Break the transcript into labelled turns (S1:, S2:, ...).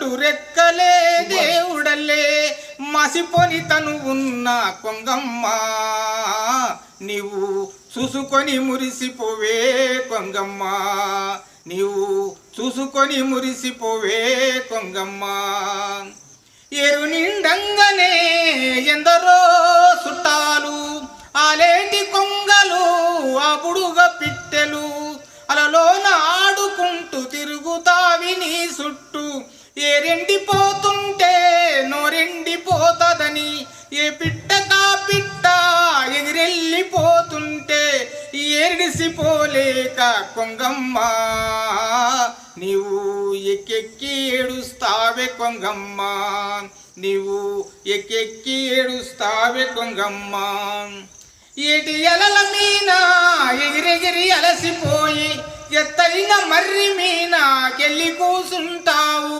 S1: రెండు రెక్కలే దేవుడల్లే మసిపోని తను ఉన్న కొంగమ్మ నీవు చూసుకొని మురిసిపోవే కొంగమ్మ నీవు చూసుకొని మురిసిపోవే కొంగమ్మ ఏరు నిండంగానే ఎందరో చుట్టాలు ఆలేటి కొంగలు అపుడుగా పిట్టెలు అలలోన ఆడుకుంటూ తిరుగుతావి నీ చుట్టూ ఏరెండిపోతుంటే నోరెండిపోతదని ఏ పిట్ట కా పిట్ట ఎగిరెళ్ళిపోతుంటే ఏడిసిపోలేక కొంగమ్మ నీవు ఎక్కెక్కి ఏడుస్తావే కొంగమ్మ నీవు ఎక్కెక్కి ఏడుస్తావే కొంగమ్మ ఏటి అలల మీన ఎగిరెగిరి అలసిపోయి ఎత్తైన మర్రి మీన కెళ్ళి కూసుంటావు.